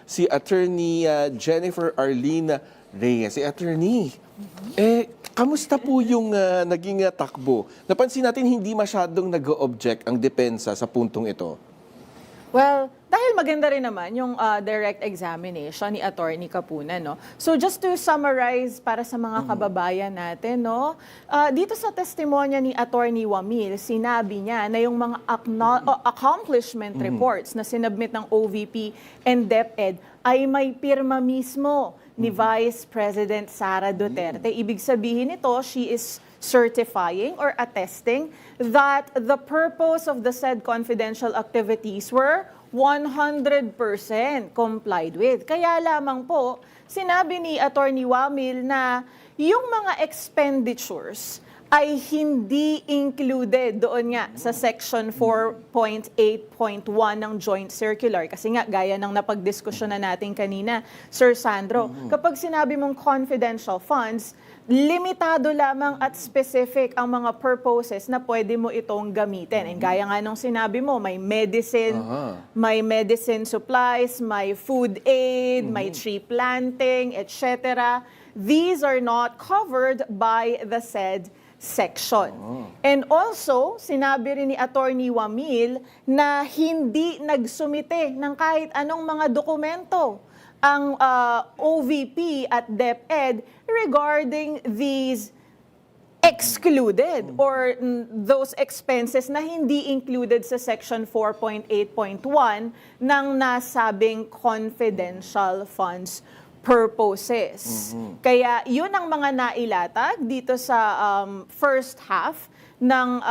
si Attorney Jennifer Arlene Reyes. Si Attorney, kamusta po yung naging takbo? Napansin natin hindi masyadong nag-object ang depensa sa puntong ito. Well, dahil maganda rin naman yung direct examination ni Attorney Capuna, no? So just to summarize para sa mga kababayan natin, no? Dito sa testimonya ni Attorney Wamil, sinabi niya na yung mga accomplishment reports na sinubmit ng OVP and DepEd ay may pirma mismo ni Vice President Sara Duterte. Ibig sabihin nito, she is certifying or attesting that the purpose of the said confidential activities were 100% complied with. Kaya lamang po, sinabi ni Attorney Wamil na yung mga expenditures ay hindi included doon nga sa Section 4.8.1 ng Joint Circular. Kasi nga, gaya ng napagdiskusyon na natin kanina, Sir Sandro, kapag sinabi mong confidential funds, limitado lamang at specific ang mga purposes na pwede mo itong gamitin. And gaya nga nung sinabi mo, may medicine supplies, may food aid, may tree planting, etc. These are not covered by the said section. And also, sinabi rin ni Attorney Wamil na hindi nagsumite ng kahit anong mga dokumento ang OVP at DepEd regarding these excluded or those expenses na hindi included sa Section 4.8.1 ng nasabing confidential funds purposes. Kaya yun ang mga nailatag dito sa first half ng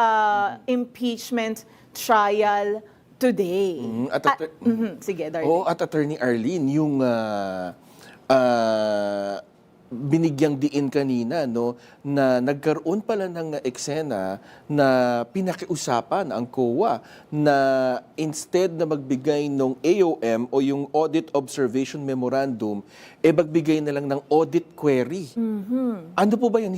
impeachment trial today. Sige, Darlene. At Attorney Arlene, yung binigyang diin kanina, no, na nagkaroon pala ng eksena na pinakiusapan ang COA na instead na magbigay ng AOM o yung Audit Observation Memorandum, magbigay na lang ng audit query. Ano po ba yan?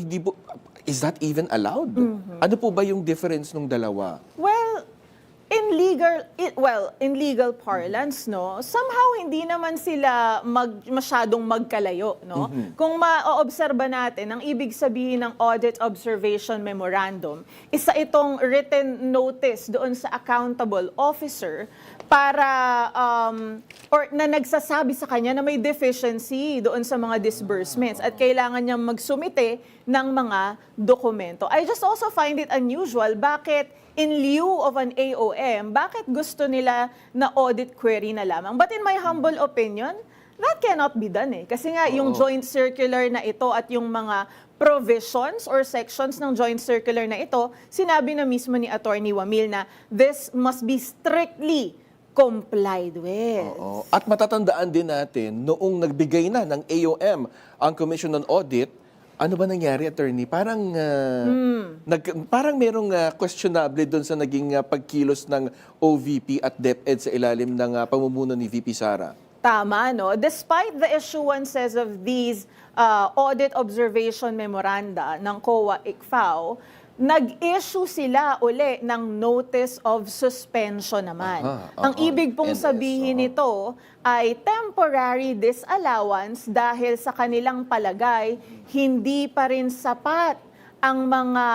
Is that even allowed? Ano po ba yung difference ng dalawa? Well, in legal parlance, no, somehow hindi naman sila masyadong magkalayo, no? Kung ma-obserba natin, ang ibig sabihin ng Audit Observation Memorandum, isa itong written notice doon sa accountable officer para or na nagsasabi sa kanya na may deficiency doon sa mga disbursements at kailangan niyang magsumite ng mga dokumento. I just also find it unusual bakit in lieu of an AOM, bakit gusto nila na audit query na lamang? But in my humble opinion, that cannot be done eh. Kasi nga yung joint circular na ito at yung mga provisions or sections ng joint circular na ito, sinabi na mismo ni Attorney Wamil na this must be strictly complied with. At matatandaan din natin, noong nagbigay na ng AOM ang Commission on Audit, ano ba nangyari, Attorney? Parang merong questionable doon sa naging pagkilos ng OVP at DepEd sa ilalim ng pamumuno ni VP Sara. Tama, no? Despite the issuances of these audit observation memoranda ng COA-ICFAO, nag-issue sila uli ng notice of suspension naman. Ang ibig pong sabihin nito ay temporary disallowance dahil sa kanilang palagay, hindi pa rin sapat ang mga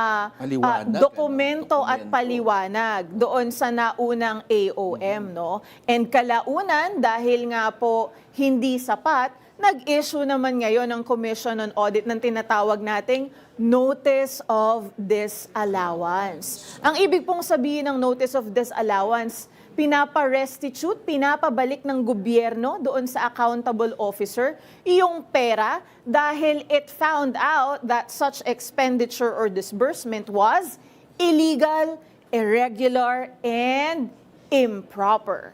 dokumento at paliwanag doon sa naunang AOM, no? And kalaunan, dahil nga po hindi sapat, nag-issue naman ngayon ng Commission on Audit ng tinatawag nating Notice of Disallowance. Ang ibig pong sabihin ng Notice of Disallowance, pinapa-restitute, pinapabalik ng gobyerno doon sa accountable officer yung pera dahil it found out that such expenditure or disbursement was illegal, irregular, and improper.